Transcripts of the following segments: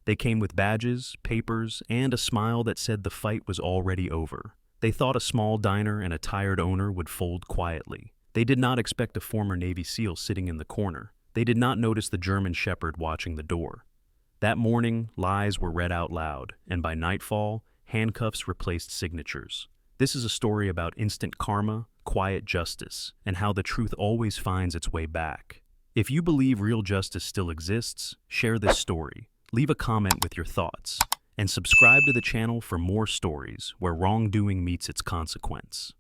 They came with badges, papers, and a smile that said the fight was already over. They thought a small diner and a tired owner would fold quietly. They did not expect a former Navy SEAL sitting in the corner. They did not notice the German Shepherd watching the door. That morning, lies were read out loud, and by nightfall, handcuffs replaced signatures. This is a story about instant karma, quiet justice, and how the truth always finds its way back. If you believe real justice still exists, share this story, leave a comment with your thoughts, and subscribe to the channel for more stories where wrongdoing meets its consequence.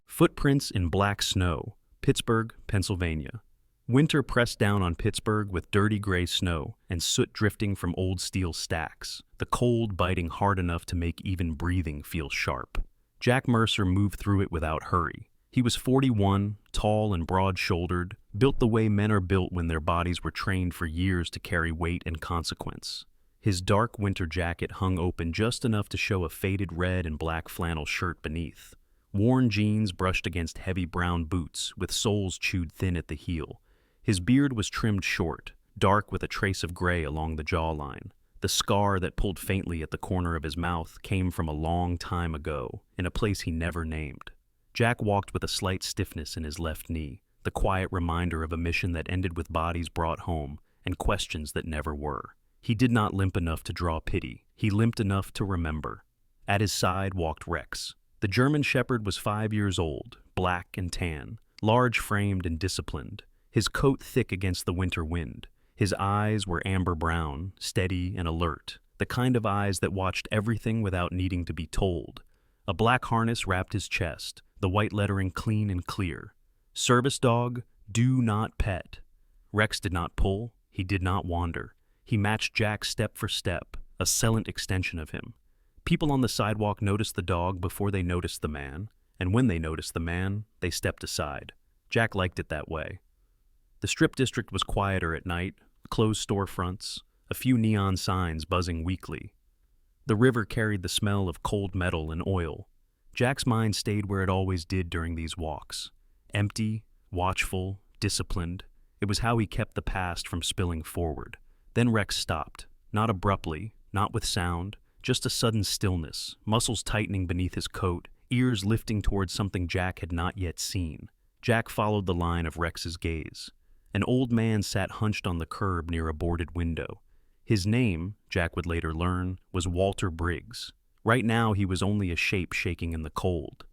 Footprints in black snow, Pittsburgh, Pennsylvania. Winter pressed down on Pittsburgh with dirty gray snow and soot drifting from old steel stacks, the cold biting hard enough to make even breathing feel sharp. Jack Mercer moved through it without hurry. He was 41, tall and broad-shouldered, built the way men are built when their bodies were trained for years to carry weight and consequence. His dark winter jacket hung open just enough to show a faded red and black flannel shirt beneath. Worn jeans brushed against heavy brown boots, with soles chewed thin at the heel. His beard was trimmed short, dark with a trace of gray along the jawline. The scar that pulled faintly at the corner of his mouth came from a long time ago, in a place he never named. Jack walked with a slight stiffness in his left knee, the quiet reminder of a mission that ended with bodies brought home and questions that never were. He did not limp enough to draw pity. He limped enough to remember. At his side walked Rex. The German Shepherd was 5 years old, black and tan, large-framed and disciplined, his coat thick against the winter wind. His eyes were amber brown, steady and alert, the kind of eyes that watched everything without needing to be told. A black harness wrapped his chest, the white lettering clean and clear. Service dog, do not pet. Rex did not pull, he did not wander. He matched Jack step for step, a silent extension of him. People on the sidewalk noticed the dog before they noticed the man, and when they noticed the man, they stepped aside. Jack liked it that way. The Strip District was quieter at night, closed storefronts, a few neon signs buzzing weakly. The river carried the smell of cold metal and oil. Jack's mind stayed where it always did during these walks. Empty, watchful, disciplined. It was how he kept the past from spilling forward. Then Rex stopped, not abruptly, not with sound, just a sudden stillness, muscles tightening beneath his coat, ears lifting towards something Jack had not yet seen. Jack followed the line of Rex's gaze. An old man sat hunched on the curb near a boarded window. His name, Jack would later learn, was Walter Briggs. Right now he was only a shape shaking in the cold.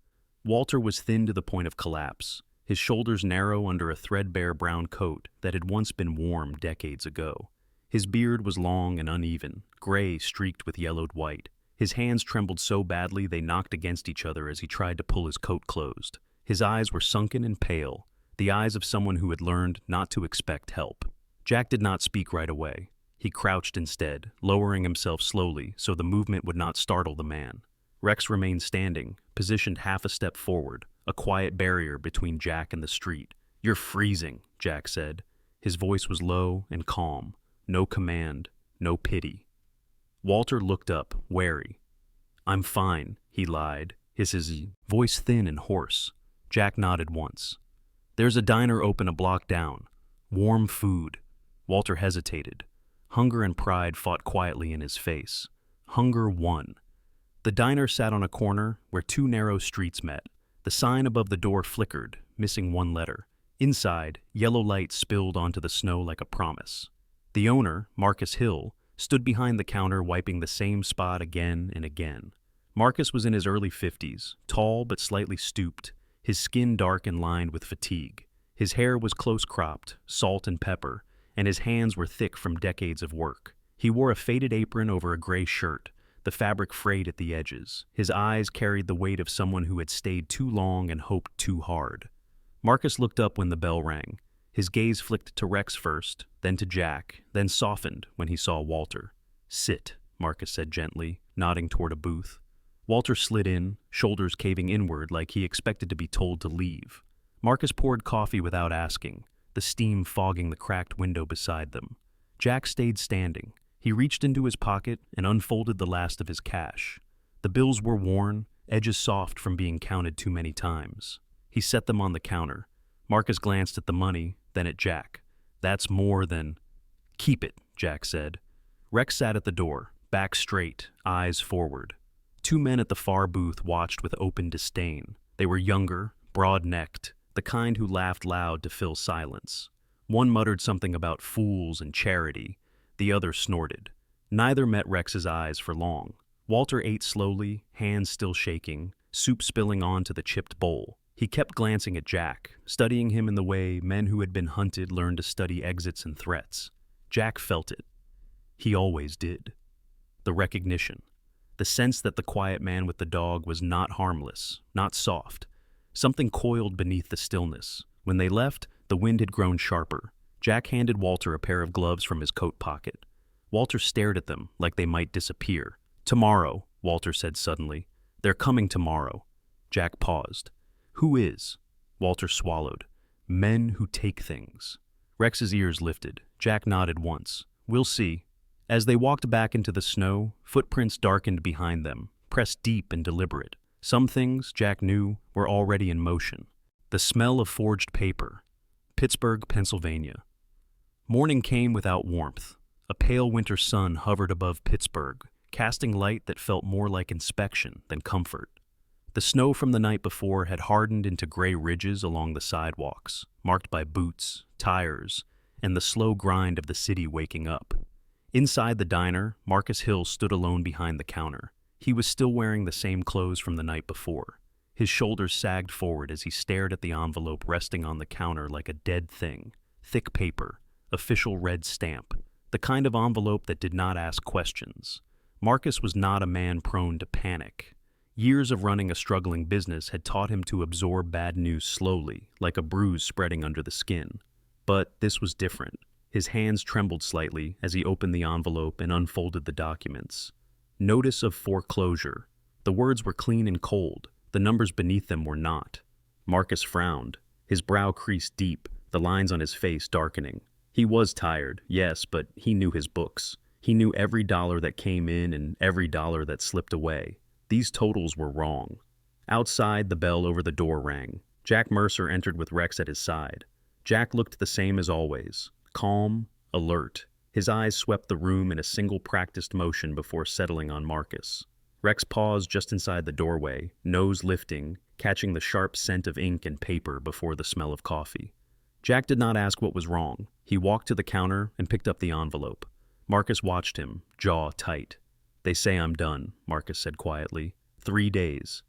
Walter was thin to the point of collapse, his shoulders narrow under a threadbare brown coat that had once been warm decades ago. His beard was long and uneven, gray streaked with yellowed white. His hands trembled so badly they knocked against each other as he tried to pull his coat closed. His eyes were sunken and pale, the eyes of someone who had learned not to expect help. Jack did not speak right away. He crouched instead, lowering himself slowly so the movement would not startle the man. Rex remained standing, positioned half a step forward, a quiet barrier between Jack and the street. "You're freezing," Jack said. His voice was low and calm. No command, no pity. Walter looked up, wary. "I'm fine," he lied, his voice thin and hoarse. Jack nodded once. "There's a diner open a block down. Warm food." Walter hesitated. Hunger and pride fought quietly in his face. Hunger won. The diner sat on a corner where two narrow streets met. The sign above the door flickered, missing one letter. Inside, yellow light spilled onto the snow like a promise. The owner, Marcus Hill, stood behind the counter wiping the same spot again and again. Marcus was in his early 50s, tall but slightly stooped, his skin dark and lined with fatigue. His hair was close-cropped, salt and pepper, and his hands were thick from decades of work. He wore a faded apron over a gray shirt, the fabric frayed at the edges. His eyes carried the weight of someone who had stayed too long and hoped too hard. Marcus looked up when the bell rang. His gaze flicked to Rex first, then to Jack, then softened when he saw Walter. "Sit," Marcus said gently, nodding toward a booth. Walter slid in, shoulders caving inward like he expected to be told to leave. Marcus poured coffee without asking, the steam fogging the cracked window beside them. Jack stayed standing. He reached into his pocket and unfolded the last of his cash. The bills were worn, edges soft from being counted too many times. He set them on the counter. Marcus glanced at the money, then at Jack. "That's more than—" "Keep it," Jack said. Rex sat at the door, back straight, eyes forward. Two men at the far booth watched with open disdain. They were younger, broad-necked, the kind who laughed loud to fill silence. One muttered something about fools and charity. The other snorted. Neither met Rex's eyes for long. Walter ate slowly, hands still shaking, soup spilling onto the chipped bowl. He kept glancing at Jack, studying him in the way men who had been hunted learn to study exits and threats. Jack felt it. He always did. The recognition. The sense that the quiet man with the dog was not harmless, not soft. Something coiled beneath the stillness. When they left, the wind had grown sharper. Jack handed Walter a pair of gloves from his coat pocket. Walter stared at them like they might disappear. "Tomorrow," Walter said suddenly. "They're coming tomorrow." Jack paused. "Who is?" Walter swallowed. "Men who take things." Rex's ears lifted. Jack nodded once. "We'll see." As they walked back into the snow, footprints darkened behind them, pressed deep and deliberate. Some things, Jack knew, were already in motion. The smell of forged paper. Pittsburgh, Pennsylvania. Morning came without warmth. A pale winter sun hovered above Pittsburgh, casting light that felt more like inspection than comfort. The snow from the night before had hardened into gray ridges along the sidewalks, marked by boots, tires, and the slow grind of the city waking up. Inside the diner, Marcus Hill stood alone behind the counter. He was still wearing the same clothes from the night before. His shoulders sagged forward as he stared at the envelope resting on the counter like a dead thing. Thick paper, official red stamp, the kind of envelope that did not ask questions. Marcus was not a man prone to panic. Years of running a struggling business had taught him to absorb bad news slowly, like a bruise spreading under the skin. But this was different. His hands trembled slightly as he opened the envelope and unfolded the documents. Notice of foreclosure. The words were clean and cold. The numbers beneath them were not. Marcus frowned. His brow creased deep, the lines on his face darkening. He was tired, yes, but he knew his books. He knew every dollar that came in and every dollar that slipped away. These totals were wrong. Outside, the bell over the door rang. Jack Mercer entered with Rex at his side. Jack looked the same as always, calm, alert. His eyes swept the room in a single practiced motion before settling on Marcus. Rex paused just inside the doorway, nose lifting, catching the sharp scent of ink and paper before the smell of coffee. Jack did not ask what was wrong. He walked to the counter and picked up the envelope. Marcus watched him, jaw tight. "They say I'm done," Marcus said quietly. 3 days.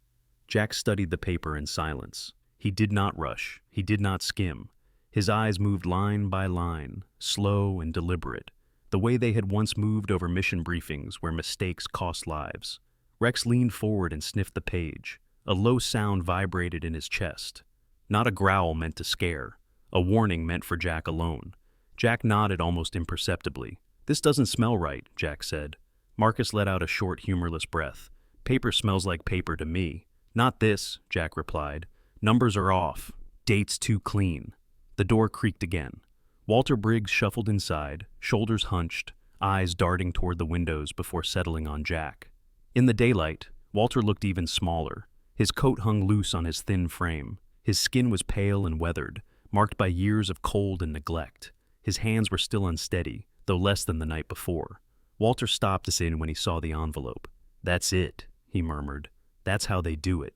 Jack studied the paper in silence. He did not rush. He did not skim. His eyes moved line by line, slow and deliberate, the way they had once moved over mission briefings where mistakes cost lives. Rex leaned forward and sniffed the page. A low sound vibrated in his chest. Not a growl meant to scare. A warning meant for Jack alone. Jack nodded almost imperceptibly. "This doesn't smell right," Jack said. Marcus let out a short, humorless breath. "Paper smells like paper to me." "Not this," Jack replied. "Numbers are off. Dates too clean." The door creaked again. Walter Briggs shuffled inside, shoulders hunched, eyes darting toward the windows before settling on Jack. In the daylight, Walter looked even smaller. His coat hung loose on his thin frame. His skin was pale and weathered, marked by years of cold and neglect. His hands were still unsteady, though less than the night before. Walter stopped us in when he saw the envelope. "That's it," he murmured. "That's how they do it."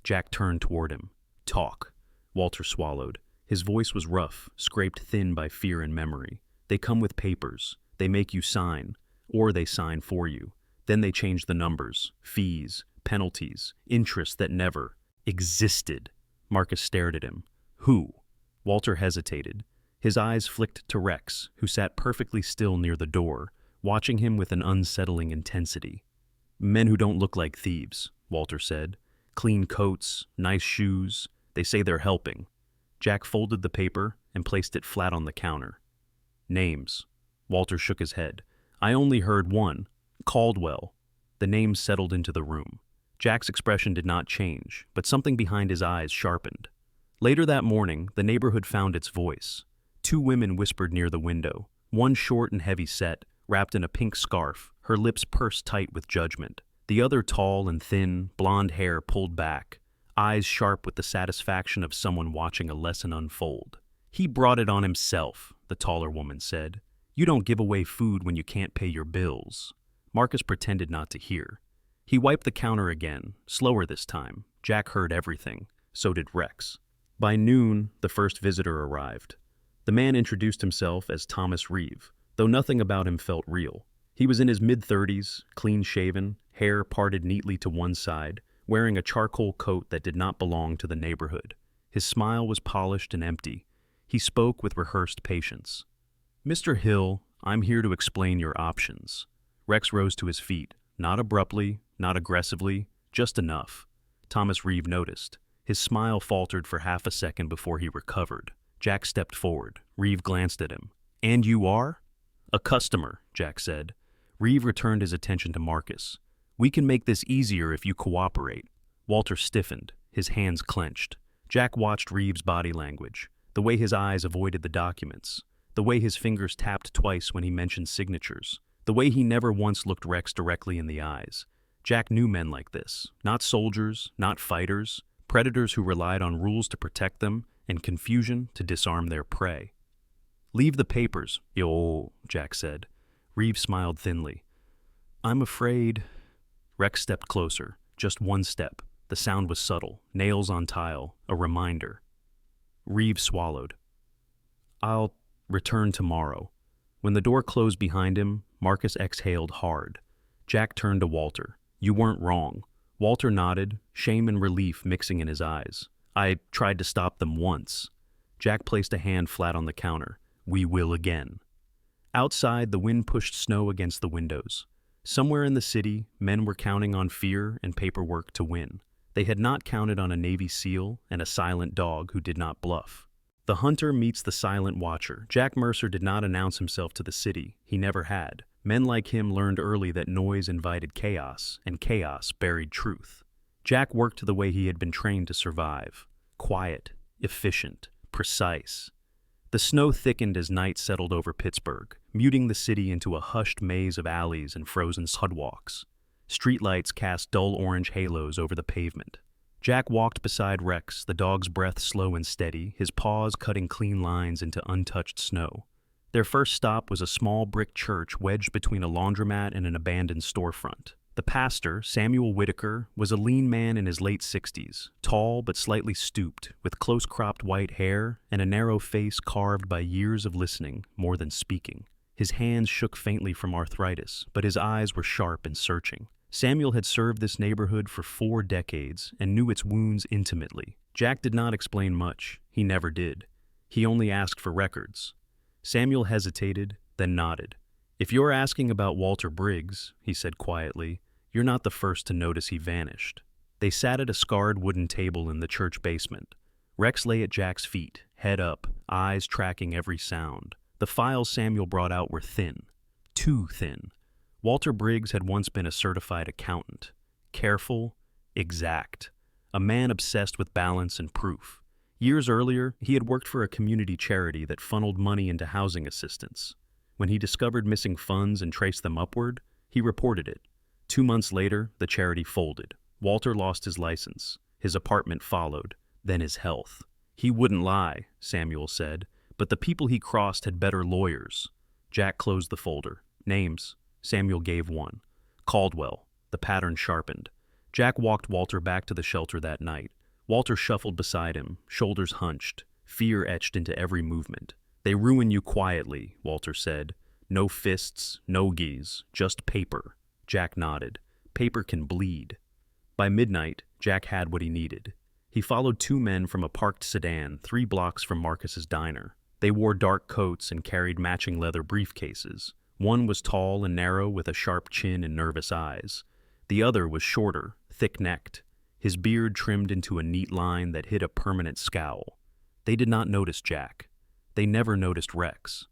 Jack turned toward him. "Talk." Walter swallowed. His voice was rough, scraped thin by fear and memory. "They come with papers. They make you sign, or they sign for you. Then they change the numbers, fees, penalties, interest that never existed." Marcus stared at him. "Who?" Walter hesitated. His eyes flicked to Rex, who sat perfectly still near the door, watching him with an unsettling intensity. "Men who don't look like thieves," Walter said. "Clean coats, nice shoes. They say they're helping." Jack folded the paper and placed it flat on the counter. "Names." Walter shook his head. "I only heard one. Caldwell." The name settled into the room. Jack's expression did not change, but something behind his eyes sharpened. Later that morning, the neighborhood found its voice. 2 women whispered near the window, one short and heavy set, wrapped in a pink scarf, her lips pursed tight with judgment. The other tall and thin, blonde hair pulled back, eyes sharp with the satisfaction of someone watching a lesson unfold. "He brought it on himself," the taller woman said. You don't give away food when you can't pay your bills." Marcus pretended not to hear. He wiped the counter again, slower this time. Jack heard everything. So did Rex. By noon, the first visitor arrived. The man introduced himself as Thomas Reeve, though nothing about him felt real. He was in his mid-30s, clean-shaven, hair parted neatly to one side, wearing a charcoal coat that did not belong to the neighborhood. His smile was polished and empty. He spoke with rehearsed patience. "Mr. Hill, I'm here to explain your options." Rex rose to his feet, not abruptly, not aggressively, just enough. Thomas Reeve noticed. His smile faltered for half a second before he recovered. Jack stepped forward. Reeve glanced at him. "And you are?" "A customer," Jack said. Reeve returned his attention to Marcus. "We can make this easier if you cooperate." Walter stiffened, his hands clenched. Jack watched Reeve's body language, the way his eyes avoided the documents, the way his fingers tapped twice when he mentioned signatures, the way he never once looked Rex directly in the eyes. Jack knew men like this, not soldiers, not fighters, predators who relied on rules to protect them and confusion to disarm their prey. "Leave the papers." "Yo," Jack said. Reeve smiled thinly. "I'm afraid—" Rex stepped closer, just one step. The sound was subtle, nails on tile, a reminder. Reeve swallowed. "I'll return tomorrow." When the door closed behind him, Marcus exhaled hard. Jack turned to Walter. "You weren't wrong." Walter nodded, shame and relief mixing in his eyes. "I tried to stop them once." Jack placed a hand flat on the counter. "We will again." Outside, the wind pushed snow against the windows. Somewhere in the city, men were counting on fear and paperwork to win. They had not counted on a Navy SEAL and a silent dog who did not bluff. The hunter meets the silent watcher. Jack Mercer did not announce himself to the city. He never had. Men like him learned early that noise invited chaos, and chaos buried truth. Jack worked the way he had been trained to survive. Quiet, efficient, precise. The snow thickened as night settled over Pittsburgh, muting the city into a hushed maze of alleys and frozen sidewalks. Streetlights cast dull orange halos over the pavement. Jack walked beside Rex, the dog's breath slow and steady, his paws cutting clean lines into untouched snow. Their first stop was a small brick church wedged between a laundromat and an abandoned storefront. The pastor, Samuel Whitaker, was a lean man in his late 60s, tall but slightly stooped, with close-cropped white hair and a narrow face carved by years of listening more than speaking. His hands shook faintly from arthritis, but his eyes were sharp and searching. Samuel had served this neighborhood for 4 decades and knew its wounds intimately. Jack did not explain much. He never did. He only asked for records. Samuel hesitated, then nodded. "If you're asking about Walter Briggs," he said quietly, "you're not the first to notice he vanished." They sat at a scarred wooden table in the church basement. Rex lay at Jack's feet, head up, eyes tracking every sound. The files Samuel brought out were thin. Too thin. Walter Briggs had once been a certified accountant. Careful, exact. A man obsessed with balance and proof. Years earlier, he had worked for a community charity that funneled money into housing assistance. When he discovered missing funds and traced them upward, he reported it. 2 months later, the charity folded. Walter lost his license. His apartment followed, then his health. "He wouldn't lie," Samuel said, "but the people he crossed had better lawyers." Jack closed the folder. "Names." Samuel gave one. "Caldwell." The pattern sharpened. Jack walked Walter back to the shelter that night. Walter shuffled beside him, shoulders hunched, fear etched into every movement. "They ruin you quietly," Walter said. "No fists, no geese, just paper." Jack nodded. "Paper can bleed." By midnight, Jack had what he needed. He followed 2 men from a parked sedan 3 blocks from Marcus's diner. They wore dark coats and carried matching leather briefcases. One was tall and narrow with a sharp chin and nervous eyes. The other was shorter, thick-necked, his beard trimmed into a neat line that hid a permanent scowl. They did not notice Jack. They never noticed Rex.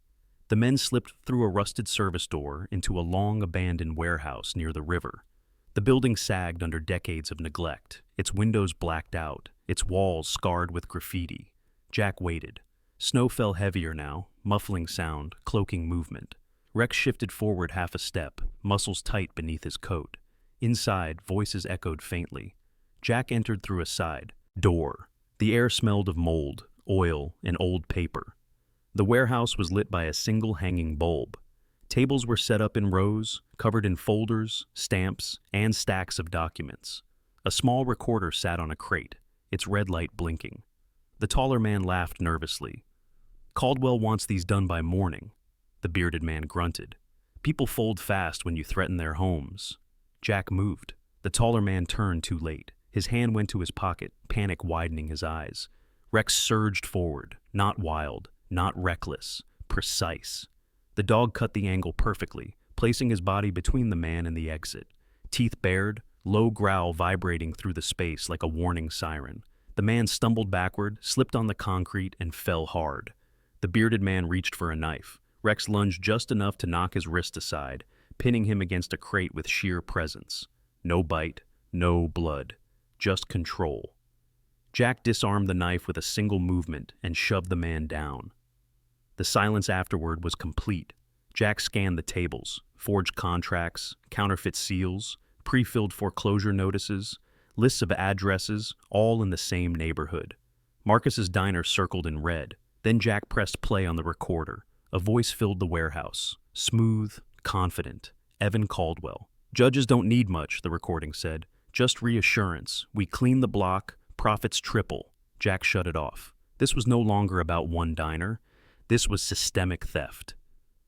The men slipped through a rusted service door into a long abandoned warehouse near the river. The building sagged under decades of neglect, its windows blacked out, its walls scarred with graffiti. Jack waited. Snow fell heavier now, muffling sound, cloaking movement. Rex shifted forward half a step, muscles tight beneath his coat. Inside, voices echoed faintly. Jack entered through a side door. The air smelled of mold, oil, and old paper. The warehouse was lit by a single hanging bulb. Tables were set up in rows, covered in folders, stamps, and stacks of documents. A small recorder sat on a crate, its red light blinking. The taller man laughed nervously. "Caldwell wants these done by morning," the bearded man grunted. "People fold fast when you threaten their homes." Jack moved. The taller man turned too late. His hand went to his pocket, panic widening his eyes. Rex surged forward, not wild, not reckless, precise. The dog cut the angle perfectly, placing his body between the man and the exit. Teeth bared, low growl vibrating through the space like a warning siren. The man stumbled backward, slipped on the concrete, and fell hard. The bearded man reached for a knife. Rex lunged just enough to knock his wrist aside, pinning him against a crate with sheer presence. No bite, no blood, just control. Jack disarmed the knife with a single movement and shoved the man down. The silence afterward was complete. Jack scanned the tables, forged contracts, counterfeit seals, pre-filled foreclosure notices, lists of addresses, all in the same neighborhood. Marcus's diner circled in red. Then Jack pressed play on the recorder. A voice filled the warehouse, smooth, confident. Evan Caldwell. "Judges don't need much," the recording said. "Just reassurance. We clean the block, profits triple." Jack shut it off. This was no longer about one diner. This was systemic theft.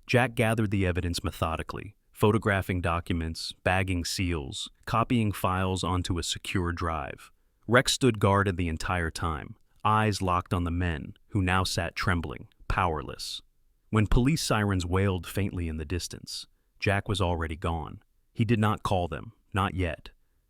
Jack gathered the evidence methodically, photographing documents, bagging seals, copying files onto a secure drive. Rex stood guard the entire time, eyes locked on the men, who now sat trembling, powerless. When police sirens wailed faintly in the distance, Jack was already gone. He did not call them, not yet.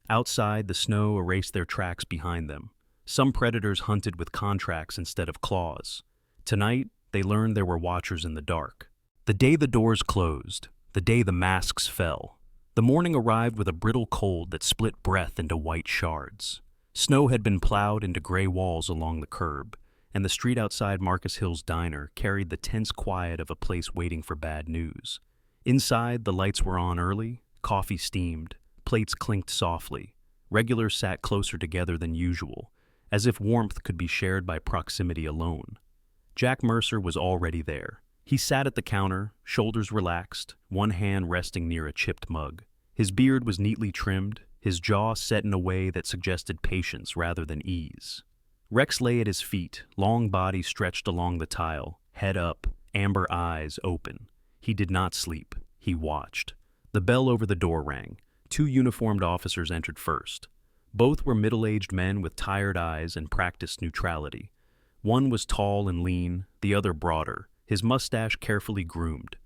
Outside, the snow erased their tracks behind them. Some predators hunted with contracts instead of claws. Tonight, they learned there were watchers in the dark. The day the doors closed, the day the masks fell, the morning arrived with a brittle cold that split breath into white shards. Snow had been plowed into gray walls along the curb, and the street outside Marcus Hill's diner carried the tense quiet of a place waiting for bad news. Inside, the lights were on early, coffee steamed, plates clinked softly. Regulars sat closer together than usual, as if warmth could be shared by proximity alone. Jack Mercer was already there. He sat at the counter, shoulders relaxed, one hand resting near a chipped mug. His beard was neatly trimmed, his jaw set in a way that suggested patience rather than ease. Rex lay at his feet, long body stretched along the tile, head up, amber eyes open. He did not sleep. He watched. The bell over the door rang. 2 uniformed officers entered first. Both were middle-aged men with tired eyes and practiced neutrality. One was tall and lean, the other broader, his mustache carefully groomed.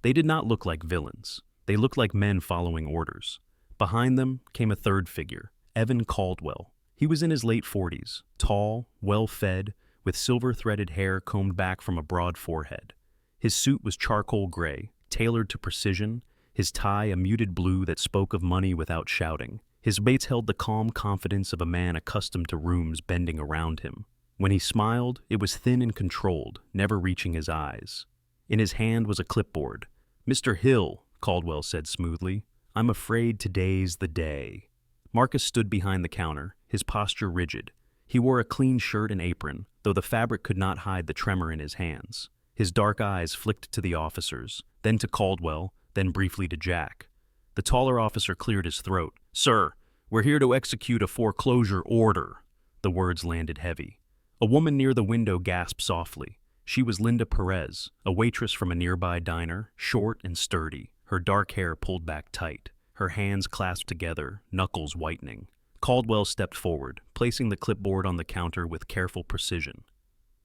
They did not look like villains. They looked like men following orders. Behind them came a third figure, Evan Caldwell. He was in his late 40s, tall, well-fed, with silver-threaded hair combed back from a broad forehead. His suit was charcoal gray, tailored to precision, his tie a muted blue that spoke of money without shouting. His baits held the calm confidence of a man accustomed to rooms bending around him. When he smiled, it was thin and controlled, never reaching his eyes. In his hand was a clipboard. "Mr. Hill," Caldwell said smoothly, "I'm afraid today's the day." Marcus stood behind the counter, his posture rigid. He wore a clean shirt and apron, though the fabric could not hide the tremor in his hands. His dark eyes flicked to the officers, then to Caldwell, then briefly to Jack. The taller officer cleared his throat. "Sir, we're here to execute a foreclosure order." The words landed heavy. A woman near the window gasped softly. She was Linda Perez, a waitress from a nearby diner, short and sturdy, her dark hair pulled back tight, her hands clasped together, knuckles whitening. Caldwell stepped forward, placing the clipboard on the counter with careful precision.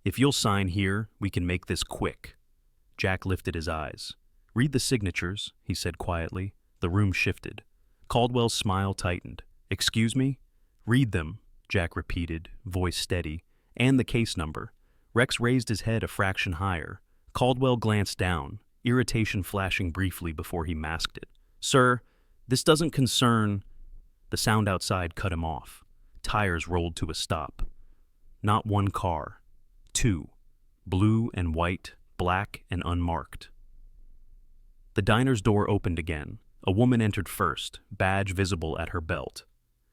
"If you'll sign here, we can make this quick." Jack lifted his eyes. "Read the signatures," he said quietly. The room shifted. Caldwell's smile tightened. "Excuse me?" "Read them," Jack repeated, voice steady, "and the case number." Rex raised his head a fraction higher. Caldwell glanced down, irritation flashing briefly before he masked it. "Sir, this doesn't concern—" The sound outside cut him off. Tires rolled to a stop. Not one car. 2. Blue and white, black and unmarked. The diner's door opened again. A woman entered first, badge visible at her belt.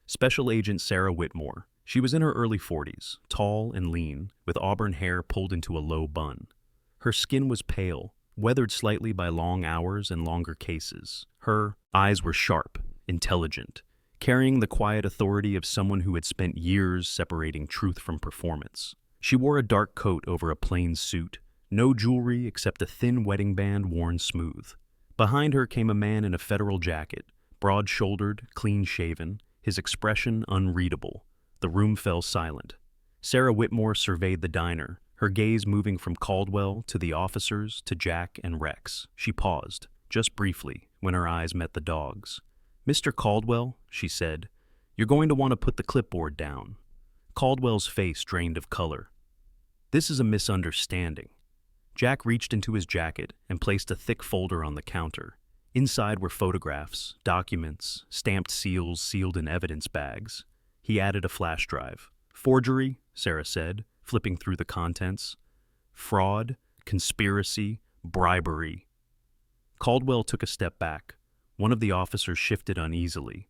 Special Agent Sarah Whitmore. She was in her early 40s, tall and lean, with auburn hair pulled into a low bun. Her skin was pale, weathered slightly by long hours and longer cases. Her eyes were sharp, intelligent, carrying the quiet authority of someone who had spent years separating truth from performance. She wore a dark coat over a plain suit, no jewelry except a thin wedding band worn smooth. Behind her came a man in a federal jacket, broad-shouldered, clean-shaven, his expression unreadable. The room fell silent. Sarah Whitmore surveyed the diner, her gaze moving from Caldwell to the officers to Jack and Rex. She paused, just briefly, when her eyes met the dog's. "Mr. Caldwell," she said, "you're going to want to put the clipboard down." Caldwell's face drained of color. "This is a misunderstanding." Jack reached into his jacket and placed a thick folder on the counter. Inside were photographs, documents, stamped seals sealed in evidence bags. He added a flash drive. "Forgery," Sarah said, flipping through the contents. "Fraud, conspiracy, bribery." Caldwell took a step back. One of the officers shifted uneasily.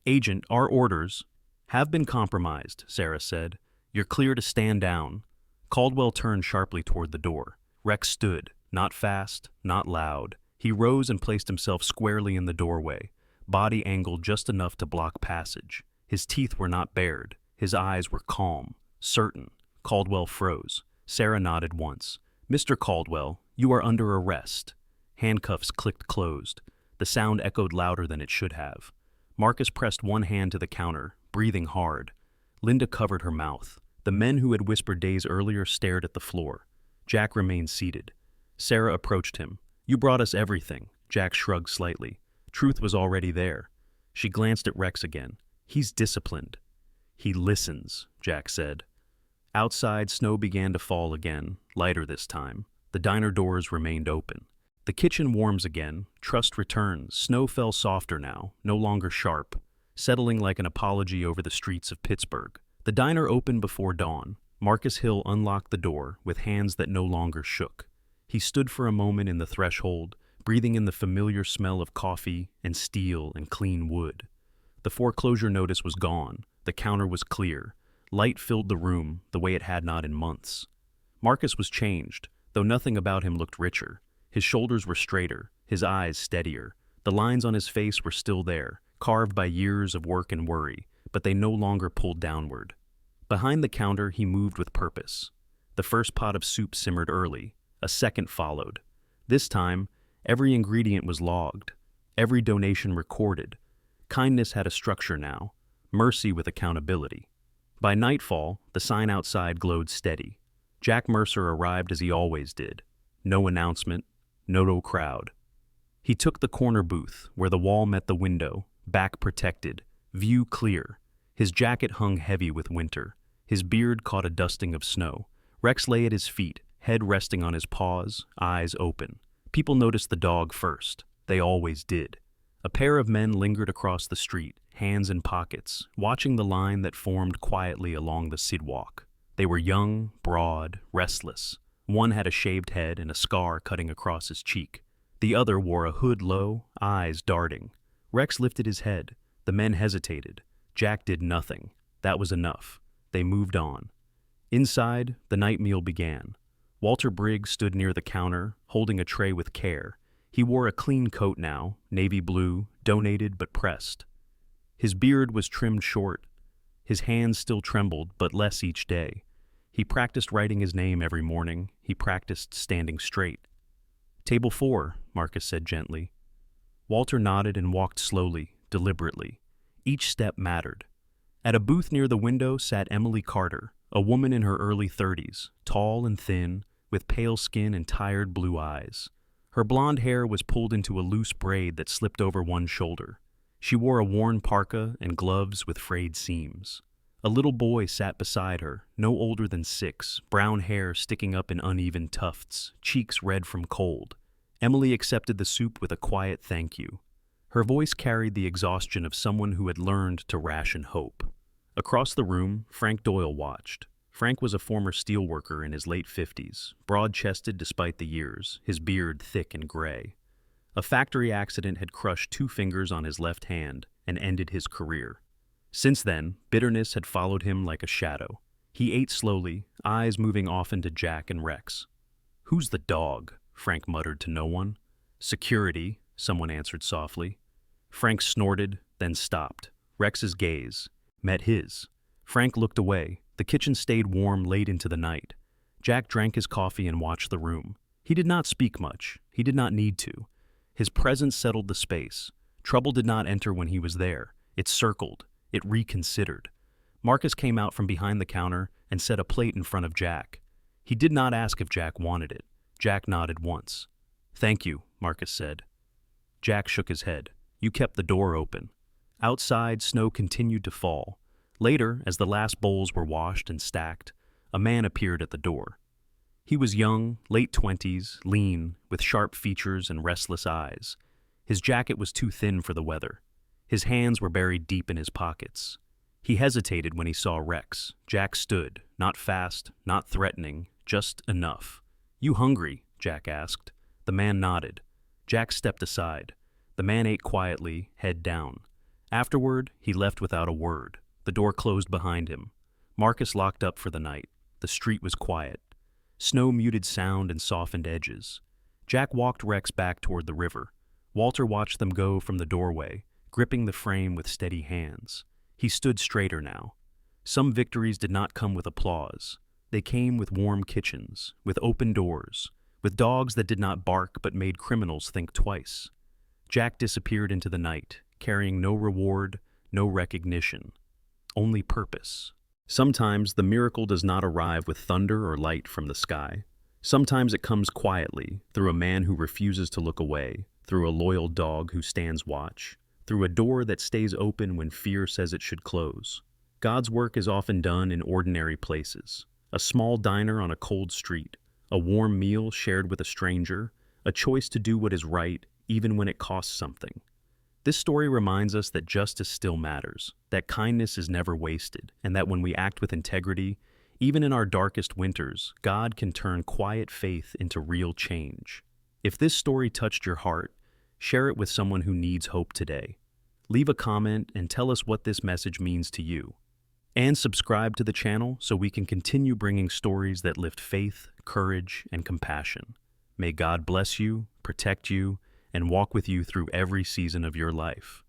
"Agent, our orders have been compromised," Sarah said. "You're clear to stand down." Caldwell turned sharply toward the door. Rex stood, not fast, not loud. He rose and placed himself squarely in the doorway, body angled just enough to block passage. His teeth were not bared. His eyes were calm, certain. Caldwell froze. Sarah nodded once. "Mr. Caldwell, you are under arrest." Handcuffs clicked closed. The sound echoed louder than it should have. Marcus pressed one hand to the counter, breathing hard. Linda covered her mouth. The men who had whispered days earlier stared at the floor. Jack remained seated. Sarah approached him. "You brought us everything." Jack shrugged slightly. Truth was already there. She glanced at Rex again. "He's disciplined." "He listens," Jack said. Outside, snow began to fall again, lighter this time. The diner doors remained open. The kitchen warms again. Trust returns. Snow fell softer now, no longer sharp, settling like an apology over the streets of Pittsburgh. The diner opened before dawn. Marcus Hill unlocked the door with hands that no longer shook. He stood for a moment in the threshold, breathing in the familiar smell of coffee and steel and clean wood. The foreclosure notice was gone. The counter was clear. Light filled the room the way it had not in months. Marcus was changed, though nothing about him looked richer. His shoulders were straighter, his eyes steadier. The lines on his face were still there, carved by years of work and worry, but they no longer pulled downward. Behind the counter, he moved with purpose. The first pot of soup simmered early. A second followed. This time, every ingredient was logged, every donation recorded. Kindness had a structure now, mercy with accountability. By nightfall, the sign outside glowed steady. Jack Mercer arrived as he always did. No announcement, no crowd. He took the corner booth, where the wall met the window, back protected, view clear. His jacket hung heavy with winter. His beard caught a dusting of snow. Rex lay at his feet, head resting on his paws, eyes open. People noticed the dog first. They always did. A pair of men lingered across the street, hands in pockets, watching the line that formed quietly along the sidewalk. They were young, broad, restless. One had a shaved head and a scar cutting across his cheek. The other wore a hood low, eyes darting. Rex lifted his head. The men hesitated. Jack did nothing. That was enough. They moved on. Inside, the night meal began. Walter Briggs stood near the counter, holding a tray with care. He wore a clean coat now, navy blue, donated but pressed. His beard was trimmed short. His hands still trembled, but less each day. He practiced writing his name every morning. He practiced standing straight. "Table 4, Marcus said gently. Walter nodded and walked slowly, deliberately. Each step mattered. At a booth near the window sat Emily Carter, a woman in her early 30s, tall and thin, with pale skin and tired blue eyes. Her blonde hair was pulled into a loose braid that slipped over one shoulder. She wore a worn parka and gloves with frayed seams. A little boy sat beside her, no older than 6, brown hair sticking up in uneven tufts, cheeks red from cold. Emily accepted the soup with a quiet thank you. Her voice carried the exhaustion of someone who had learned to ration hope. Across the room, Frank Doyle watched. Frank was a former steelworker in his late 50s, broad-chested despite the years, his beard thick and gray. A factory accident had crushed 2 fingers on his left hand and ended his career. Since then, bitterness had followed him like a shadow. He ate slowly, eyes moving often to Jack and Rex. "Who's the dog?" Frank muttered to no one. "Security," someone answered softly. Frank snorted, then stopped. Rex's gaze met his. Frank looked away. The kitchen stayed warm late into the night. Jack drank his coffee and watched the room. He did not speak much. He did not need to. His presence settled the space. Trouble did not enter when he was there. It circled. It reconsidered. Marcus came out from behind the counter and set a plate in front of Jack. He did not ask if Jack wanted it. Jack nodded once. "Thank you," Marcus said. Jack shook his head. "You kept the door open." Outside, snow continued to fall. Later, as the last bowls were washed and stacked, a man appeared at the door. He was young, late 20s, lean, with sharp features and restless eyes. His jacket was too thin for the weather. His hands were buried deep in his pockets. He hesitated when he saw Rex. Jack stood, not fast, not threatening, just enough. "You hungry?" Jack asked. The man nodded. Jack stepped aside. The man ate quietly, head down. Afterward, he left without a word. The door closed behind him. Marcus locked up for the night. The street was quiet. Snow muted sound and softened edges. Jack walked Rex back toward the river. Walter watched them go from the doorway, gripping the frame with steady hands. He stood straighter now. Some victories did not come with applause. They came with warm kitchens, with open doors, with dogs that did not bark but made criminals think twice. Jack disappeared into the night, carrying no reward, no recognition, only purpose. Sometimes the miracle does not arrive with thunder or light from the sky. Sometimes it comes quietly, through a man who refuses to look away, through a loyal dog who stands watch, through a door that stays open when fear says it should close. God's work is often done in ordinary places. A small diner on a cold street, a warm meal shared with a stranger, a choice to do what is right even when it costs something. This story reminds us that justice still matters, that kindness is never wasted, and that when we act with integrity, even in our darkest winters, God can turn quiet faith into real change. If this story touched your heart, share it with someone who needs hope today. Leave a comment and tell us what this message means to you. And subscribe to the channel so we can continue bringing stories that lift faith, courage, and compassion. May God bless you, protect you, and walk with you through every season of your life.